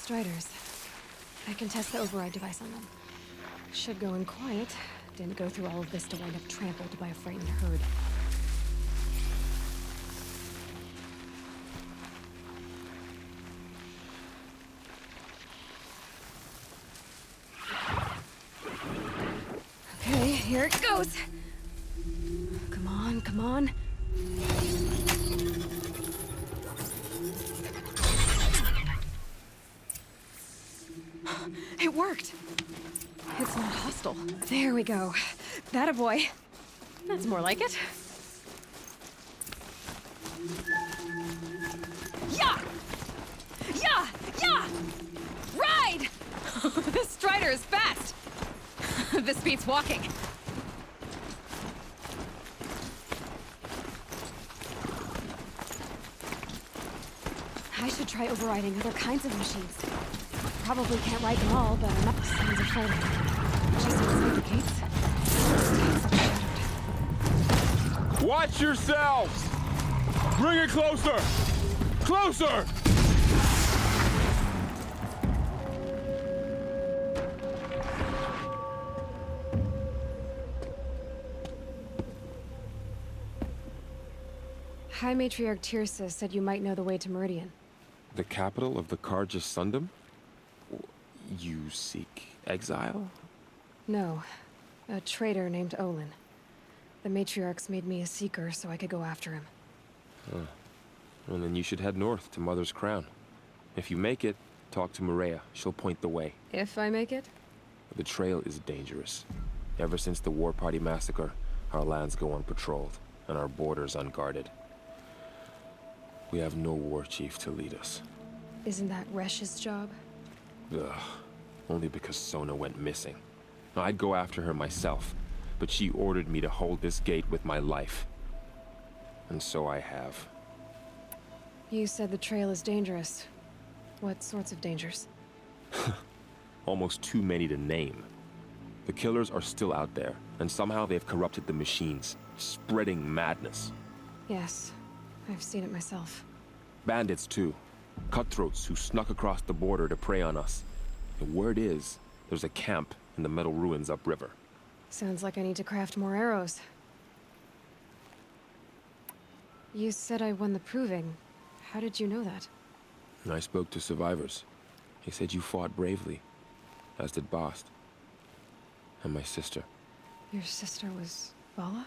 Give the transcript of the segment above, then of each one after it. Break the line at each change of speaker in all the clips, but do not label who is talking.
Striders. I can test the override device on them. Should go in quiet. Didn't go through all of this to wind up trampled by a frightened herd. Okay, here it goes. Come on, come on. It worked. It's not hostile. There we go. That a boy. That's more like it. Yeah! Yeah! Yeah! Ride! This Strider is fast. This beats walking. I should try overriding other kinds of machines. Probably can't ride them all, but enough sounds exciting. Just inside the gates.
Watch yourselves! Bring it closer! Closer!
High Matriarch Tirsa said you might know the way to Meridian.
The capital of the Carja Sundom? You seek exile?
No. A traitor named Olin. The Matriarchs made me a seeker so I could go after him.
Well, then you should head north to Mother's Crown. If you make it, talk to Maria. She'll point the way.
If I make it?
The trail is dangerous. Ever since the War Party massacre, our lands go unpatrolled, and our borders unguarded. We have no war chief to lead us.
Isn't that Resh's job?
Ugh. Only because Sona went missing. I'd go after her myself, but she ordered me to hold this gate with my life. And so I have.
You said the trail is dangerous. What sorts of dangers?
Almost too many to name. The killers are still out there, and somehow they've corrupted the machines, spreading madness.
Yes, I've seen it myself.
Bandits, too. Cutthroats who snuck across the border to prey on us. The word is, there's a camp in the metal ruins upriver.
Sounds like I need to craft more arrows. You said I won the proving. How did you know that?
I spoke to survivors. They said you fought bravely, as did Bast. And my sister.
Your sister was Vala?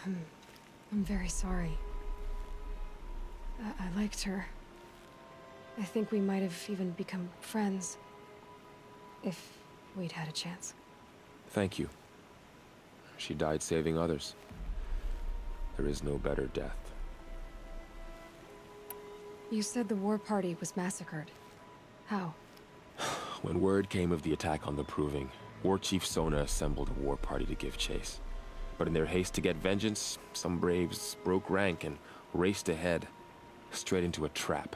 I'm very sorry. I liked her. I think we might have even become friends. If we'd had a chance.
Thank you. She died saving others. There is no better death.
You said the war party was massacred. How?
When word came of the attack on the Proving, War Chief Sona assembled a war party to give chase. But in their haste to get vengeance, some braves broke rank and raced ahead, straight into a trap.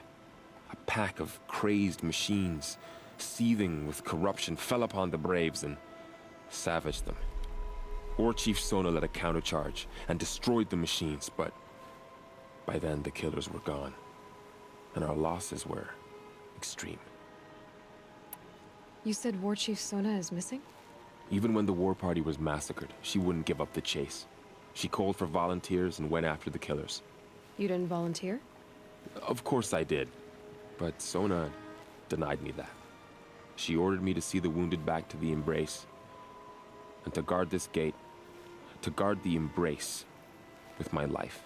A pack of crazed machines, seething with corruption, fell upon the braves and savaged them. War Chief Sona led a countercharge and destroyed the machines, but by then the killers were gone, and our losses were extreme.
You said War Chief Sona is missing?
Even when the war party was massacred, she wouldn't give up the chase. She called for volunteers and went after the killers.
You didn't volunteer?
Of course I did, but Sona denied me that. She ordered me to see the wounded back to the Embrace, and to guard this gate, to guard the Embrace with my life.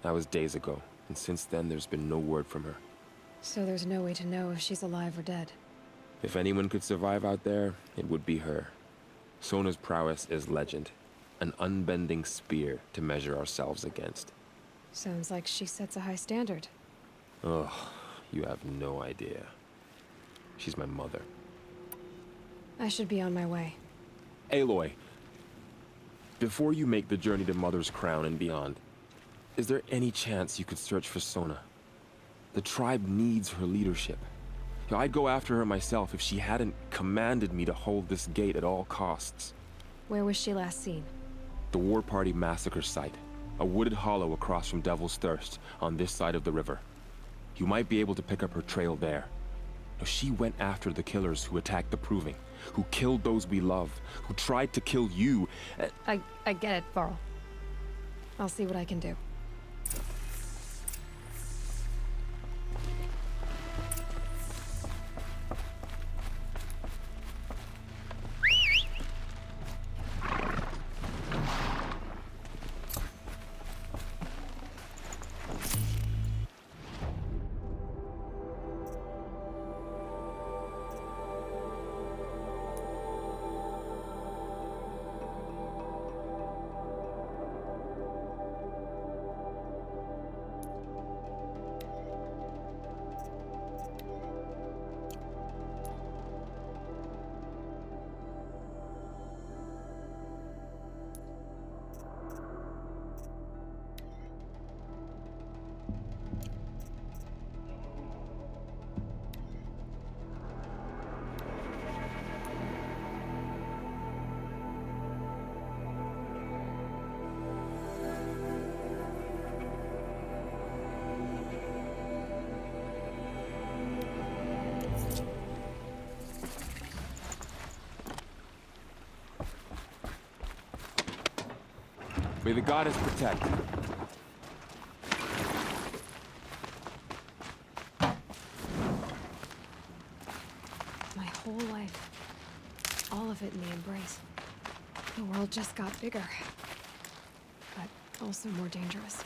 That was days ago, and since then there's been no word from her.
So there's no way to know if she's alive or dead.
If anyone could survive out there, it would be her. Sona's prowess is legend, an unbending spear to measure ourselves against.
Sounds like she sets a high standard.
Ugh, you have no idea. She's my mother.
I should be on my way.
Aloy, before you make the journey to Mother's Crown and beyond, is there any chance you could search for Sona? The tribe needs her leadership. I'd go after her myself if she hadn't commanded me to hold this gate at all costs.
Where was she last seen?
The War Party massacre site. A wooded hollow across from Devil's Thirst, on this side of the river. You might be able to pick up her trail there. Now, she went after the killers who attacked the Proving, who killed those we love, who tried to kill you.
I get it, Varl. I'll see what I can do.
May the goddess protect.
My whole life. All of it in the embrace. The world just got bigger. But also more dangerous.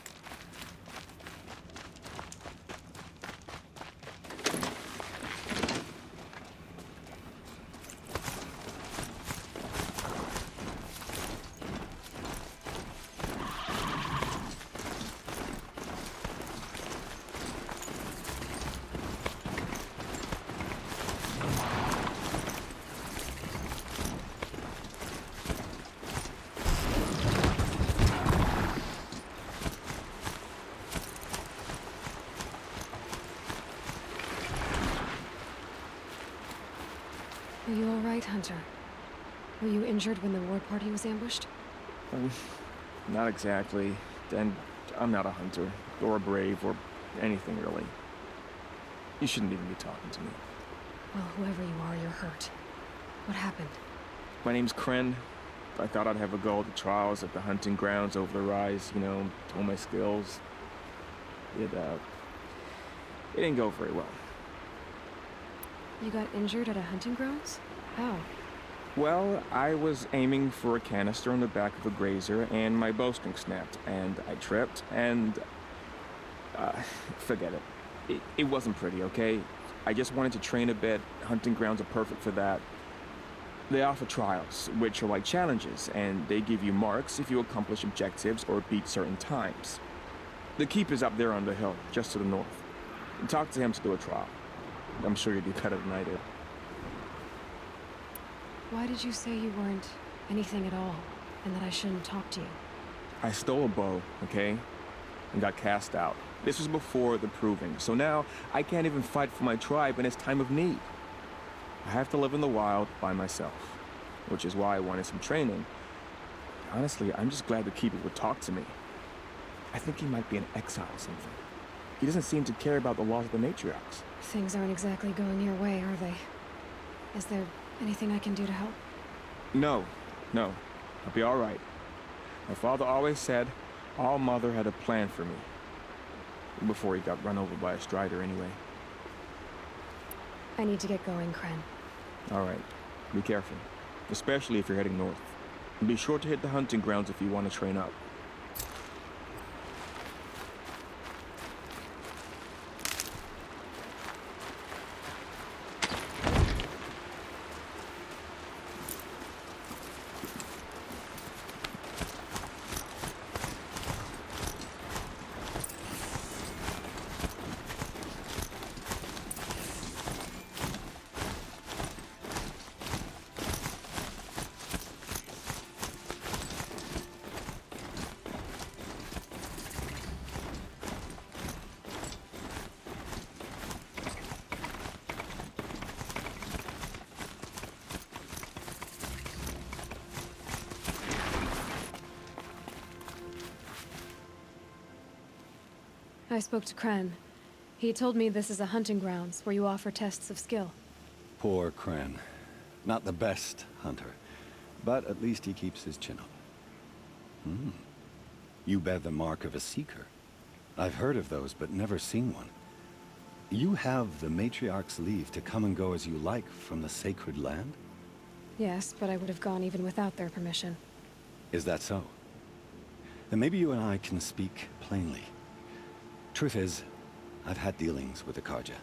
Are you all right, Hunter? Were you injured when the war party was ambushed?
Not exactly. And I'm not a hunter, or a brave, or anything really. You shouldn't even be talking to me.
Well, whoever you are, you're hurt. What happened?
My name's Kren. I thought I'd have a go at the trials at the hunting grounds over the rise, hone my skills. It didn't go very well.
You got injured at a hunting grounds? How?
Well, I was aiming for a canister on the back of a grazer, and my bowstring snapped, and I tripped, and... forget it. It wasn't pretty, okay? I just wanted to train a bit. Hunting grounds are perfect for that. They offer trials, which are like challenges, and they give you marks if you accomplish objectives or beat certain times. The keep is up there on the hill, just to the north. Talk to him to do a trial. I'm sure you'd do better than I did.
Why did you say you weren't anything at all, and that I shouldn't talk to you?
I stole a bow, okay? And got cast out. This was before the Proving, so now I can't even fight for my tribe in its time of need. I have to live in the wild by myself, which is why I wanted some training. Honestly, I'm just glad the Keeper would talk to me. I think he might be in exile or something. He doesn't seem to care about the laws of the matriarchs.
Things aren't exactly going your way, are they? Is there anything I can do to help?
No. I'll be all right. My father always said All Mother had a plan for me. Before he got run over by a strider, anyway.
I need to get going, Kren.
All right. Be careful. Especially if you're heading north. And be sure to hit the hunting grounds if you want to train up.
I spoke to Kren. He told me this is a hunting grounds where you offer tests of skill.
Poor Kren. Not the best hunter, but at least he keeps his chin up. You bear the mark of a seeker. I've heard of those, but never seen one. You have the Matriarch's leave to come and go as you like from the sacred land?
Yes, but I would have gone even without their permission.
Is that so? Then maybe you and I can speak plainly. Truth is, I've had dealings with the Carja.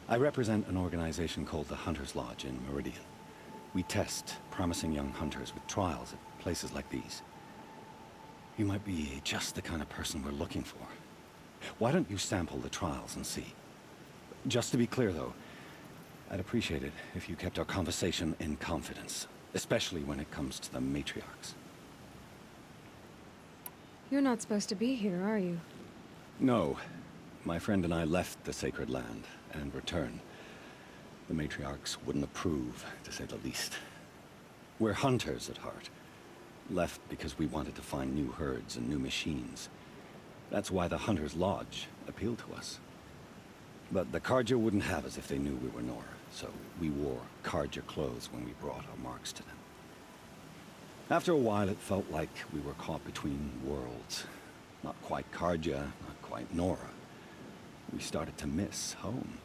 I represent an organization called the Hunter's Lodge in Meridian. We test promising young hunters with trials at places like these. You might be just the kind of person we're looking for. Why don't you sample the trials and see? Just to be clear, though, I'd appreciate it if you kept our conversation in confidence, especially when it comes to the Matriarchs.
You're not supposed to be here, are you?
No. My friend and I left the sacred land and returned. The Matriarchs wouldn't approve, to say the least. We're hunters at heart. Left because we wanted to find new herds and new machines. That's why the Hunter's Lodge appealed to us. But the Carja wouldn't have us if they knew we were Nora, so we wore Carja clothes when we brought our marks to them. After a while, it felt like we were caught between worlds. Not quite Carja, not quite Nora. We started to miss home.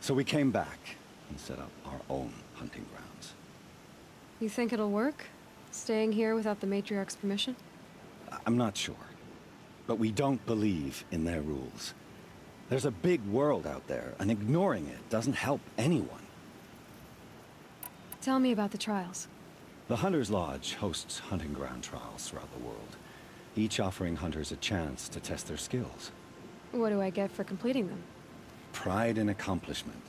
So we came back and set up our own hunting grounds.
You think it'll work? Staying here without the Matriarch's permission?
I'm not sure. But we don't believe in their rules. There's a big world out there, and ignoring it doesn't help anyone.
Tell me about the trials.
The Hunter's Lodge hosts hunting ground trials throughout the world, each offering hunters a chance to test their skills.
What do I get for completing them?
Pride in accomplishment,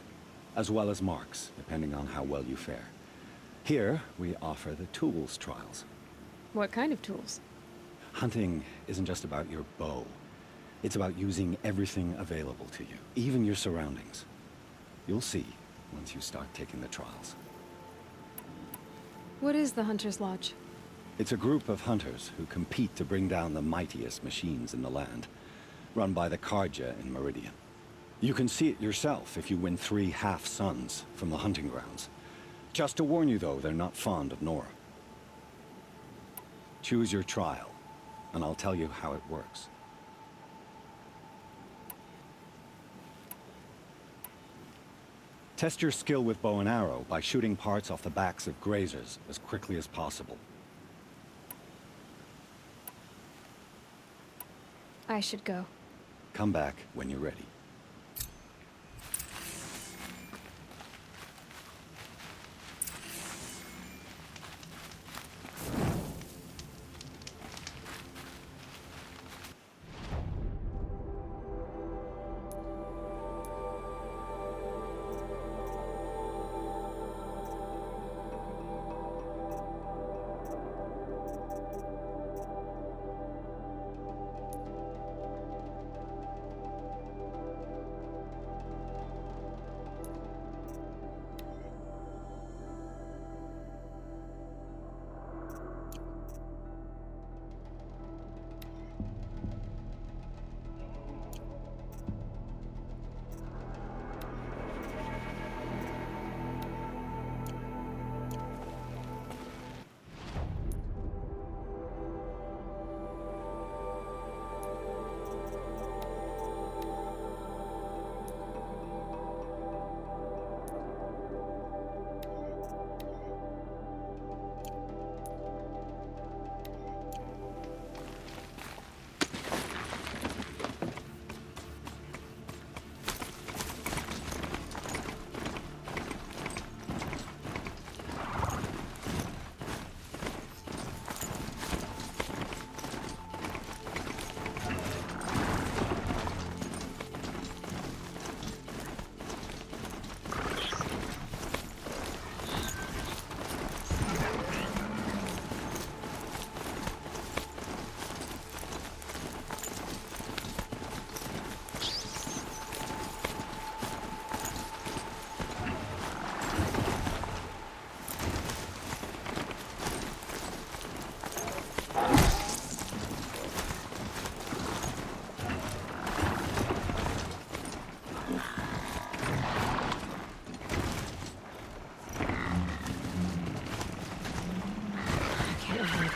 as well as marks, depending on how well you fare. Here, we offer the tools trials.
What kind of tools?
Hunting isn't just about your bow. It's about using everything available to you, even your surroundings. You'll see once you start taking the trials.
What is the Hunter's Lodge?
It's a group of hunters who compete to bring down the mightiest machines in the land, run by the Carja in Meridian. You can see it yourself if you win 3 half-suns from the hunting grounds. Just to warn you, though, they're not fond of Nora. Choose your trial, and I'll tell you how it works. Test your skill with bow and arrow by shooting parts off the backs of grazers as quickly as possible.
I should go.
Come back when you're ready.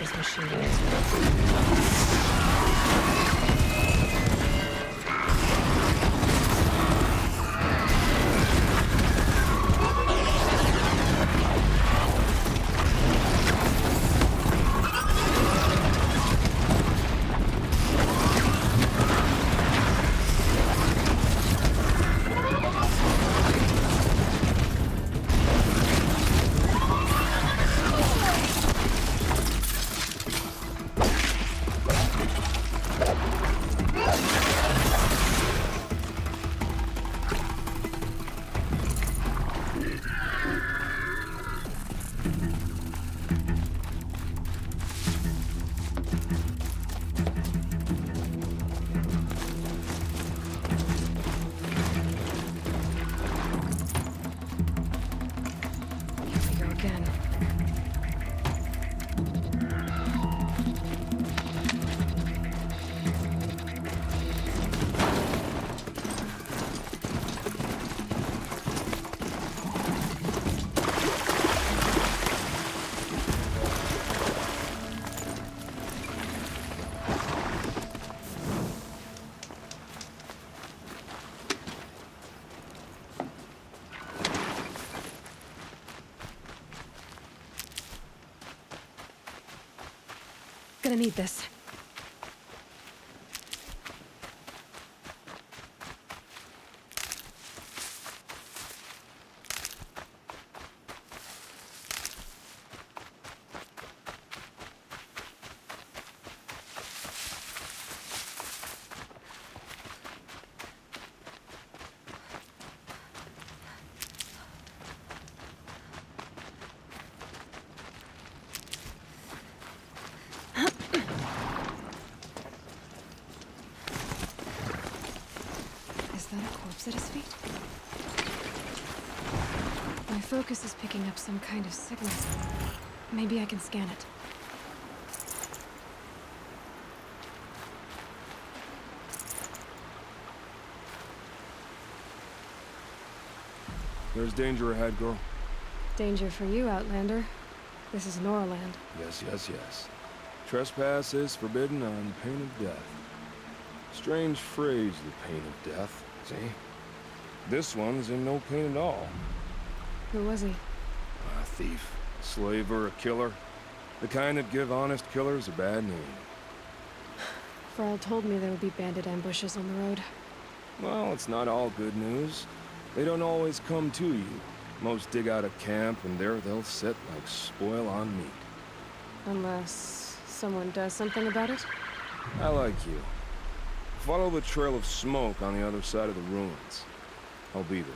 this machine is. Here we go again. Gonna need this. Is that a corpse at his feet? My focus is picking up some kind of signal. Maybe I can scan it.
There's danger ahead, girl.
Danger for you, Outlander. This is Norland.
Yes, yes, yes. Trespass is forbidden on pain of death. Strange phrase, the pain of death, see? This one's in no pain at all.
Who was he?
A thief, slaver, a killer. The kind that give honest killers a bad name.
Frall told me there would be bandit ambushes on the road.
Well, it's not all good news. They don't always come to you. Most dig out a camp, and there they'll sit like spoil on meat.
Unless someone does something about it?
I like you. Follow the trail of smoke on the other side of the ruins. I'll be there.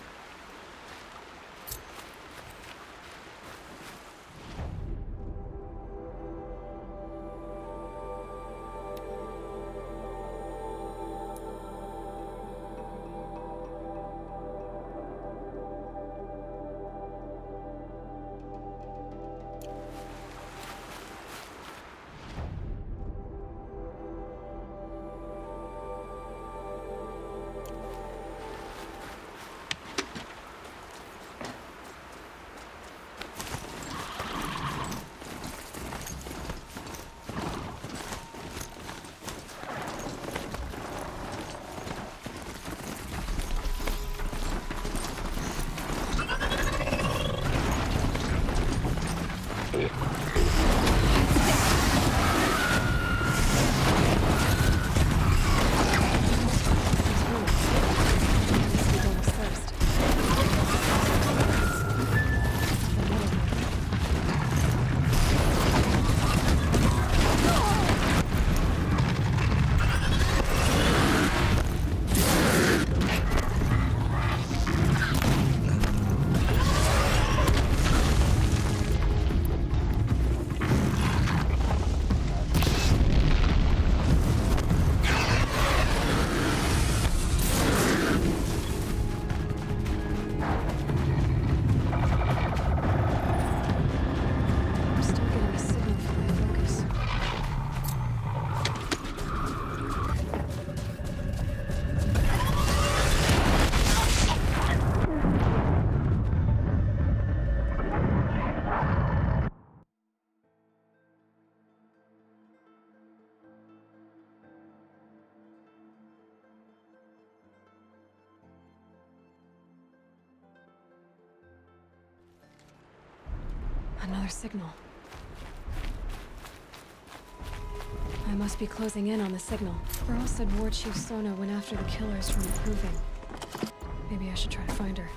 Another signal. I must be closing in on the signal. Pearl said War Chief Sona went after the killers from the Proving. Maybe I should try to find her.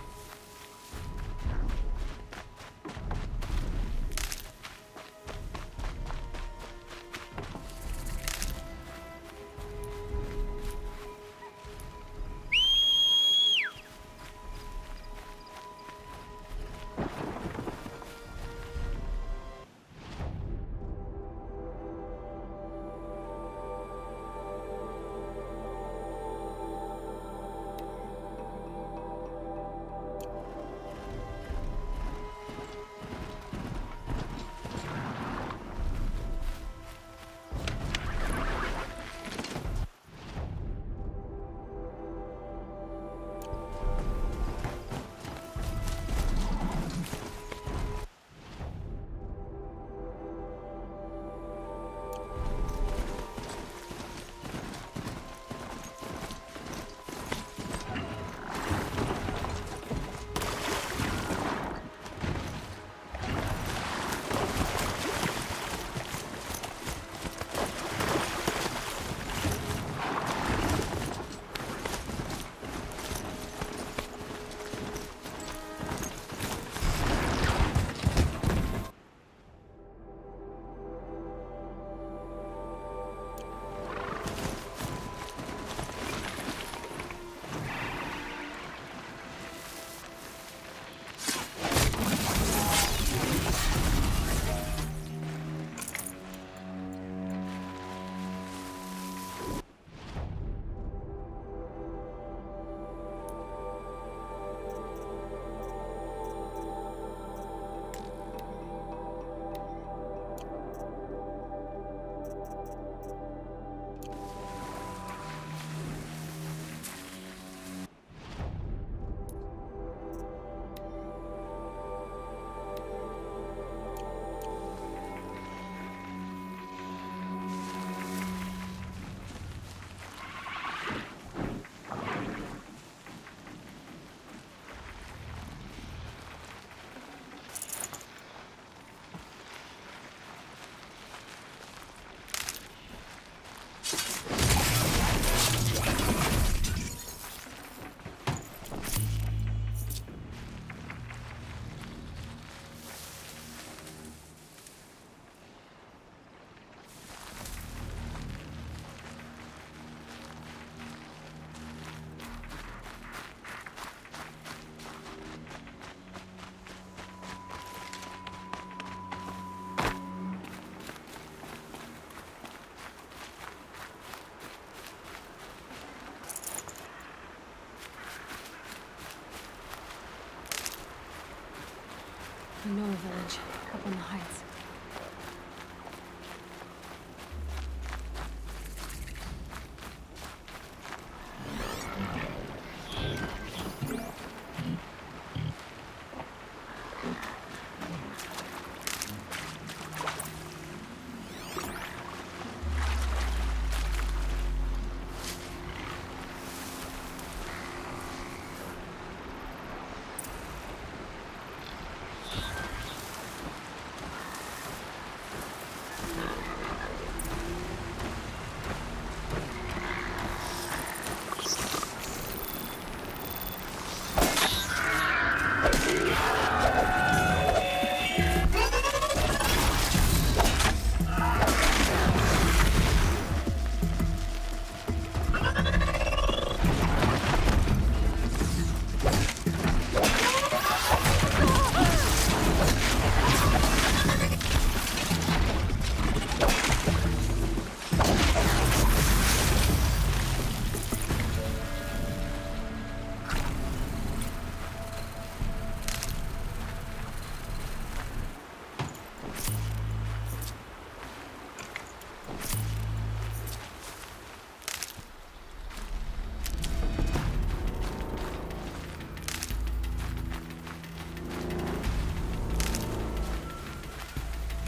I know a village up on the heights.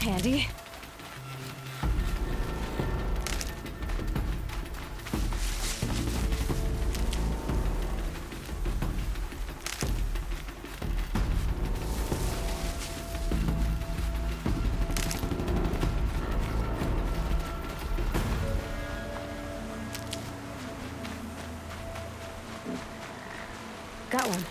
Handy. that one.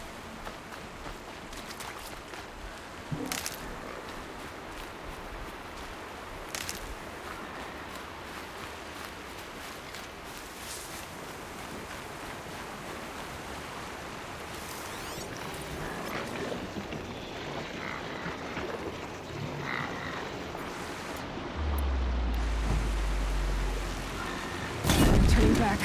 I'm turning back.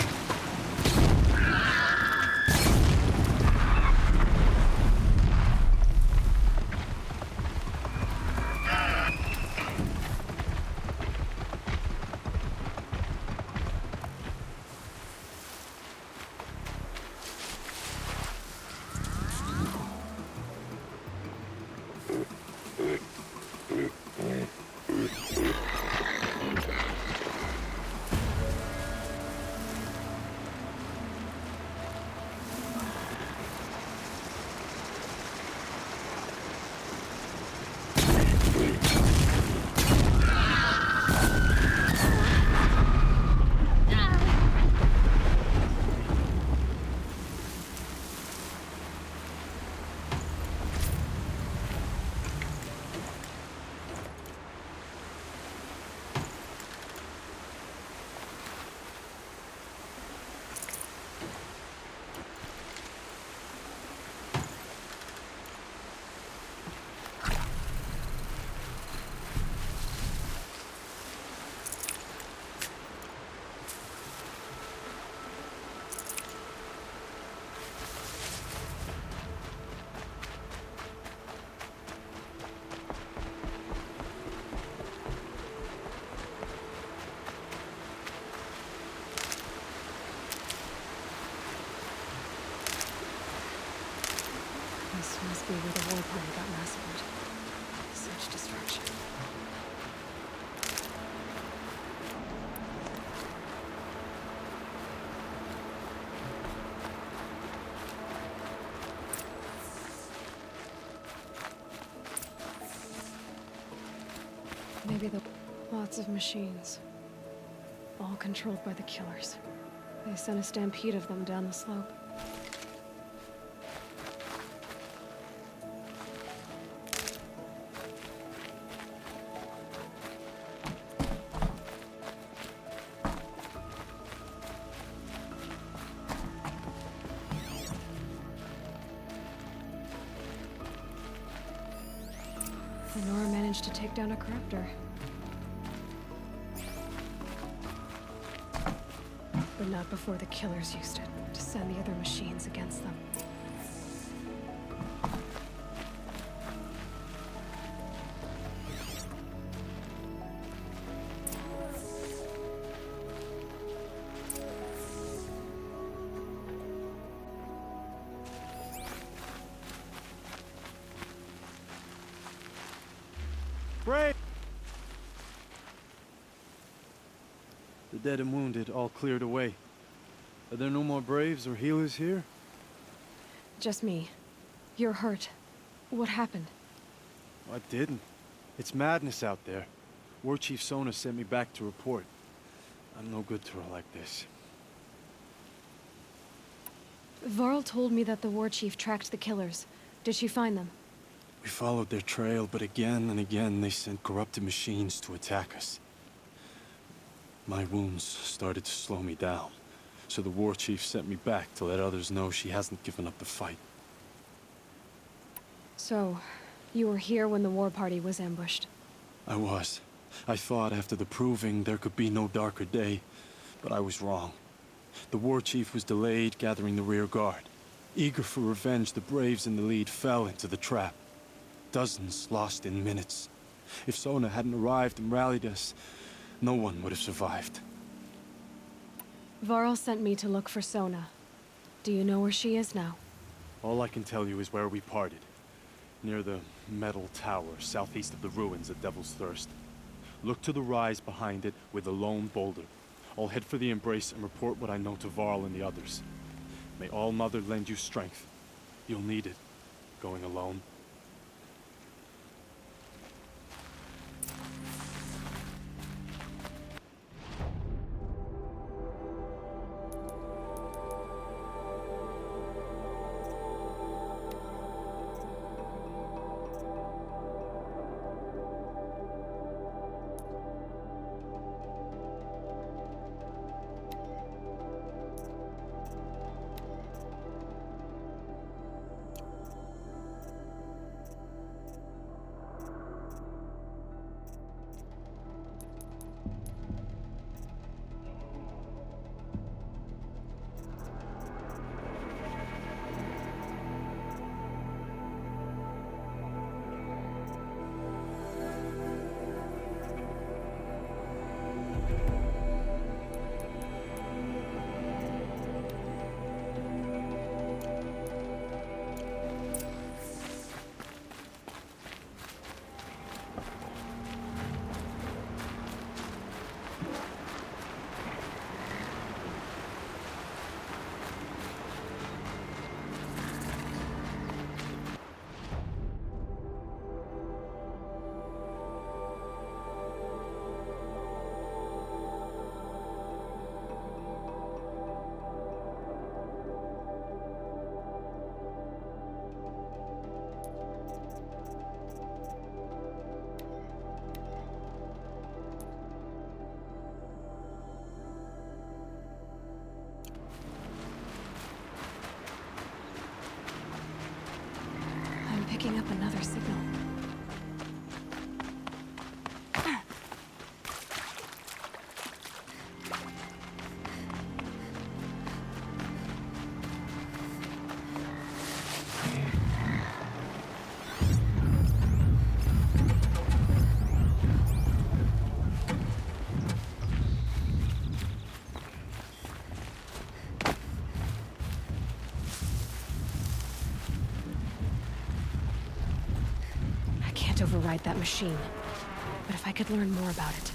This must be where the war party got massacred. Such destruction. Maybe the... Lots of machines. All controlled by the killers. They sent a stampede of them down the slope. Nora managed to take down a crafter. But not before the killers used it to send the other machines against them.
Brave! The dead and wounded all cleared away. Are there no more Braves or healers here?
Just me. You're hurt. What happened?
I didn't. It's madness out there. War Chief Sona sent me back to report. I'm no good to her like this.
Varl told me that the war chief tracked the killers. Did she find them?
We followed their trail, but again and again they sent corrupted machines to attack us. My wounds started to slow me down, so the war chief sent me back to let others know she hasn't given up the fight.
So, you were here when the war party was ambushed?
I was. I thought after the proving there could be no darker day, but I was wrong. The war chief was delayed gathering the rear guard. Eager for revenge, the Braves in the lead fell into the trap. Dozens lost in minutes. If Sona hadn't arrived and rallied us, no one would have survived.
Varl sent me to look for Sona. Do you know where she is now?
All I can tell you is where we parted. Near the metal tower, southeast of the ruins at Devil's Thirst. Look to the rise behind it with a lone boulder. I'll head for the Embrace and report what I know to Varl and the others. May All Mother lend you strength. You'll need it, going alone.
ride that machine. But if I could learn more about it.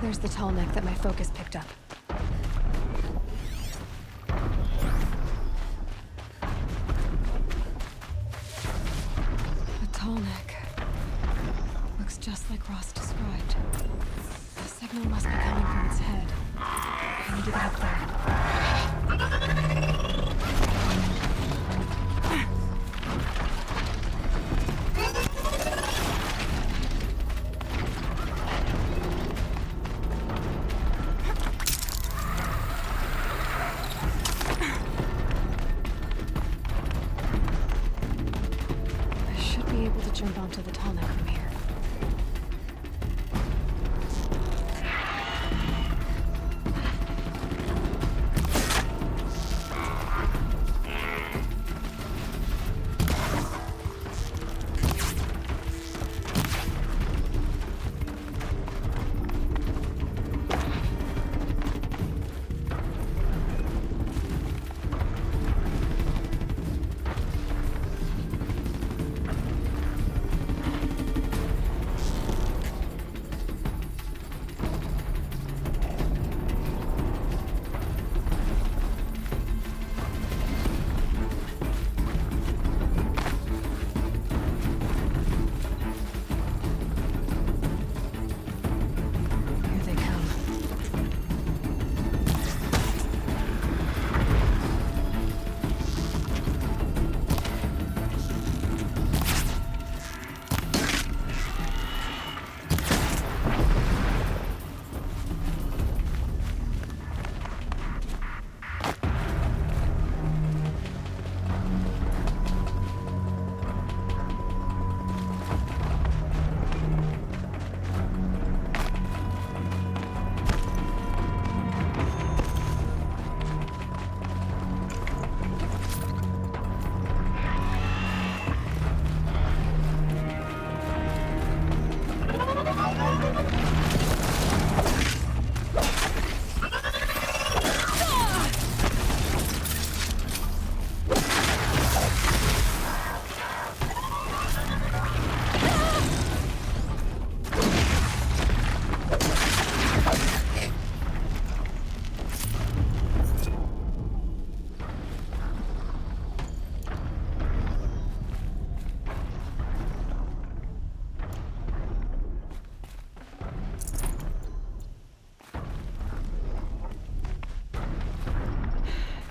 There's the tall neck that my focus picked up. A tall neck. Looks just like Ross described. The signal must be coming from its head. I need to get up there. I should be able to jump onto the tall neck from here. Here they come.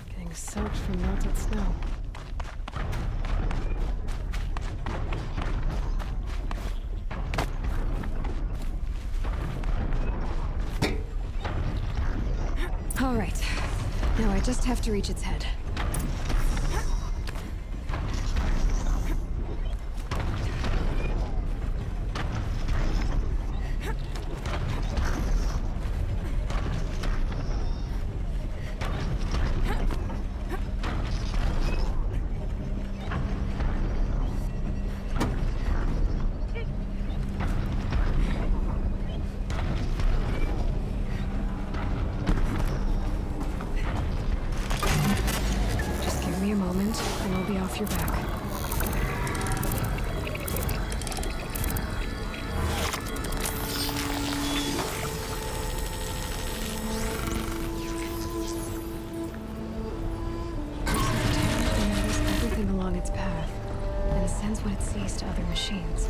Getting soaked from melted snow. All right. Now I just have to reach its head. Just give me a moment, and I'll be off your back. Notice everything along its path. to other machines.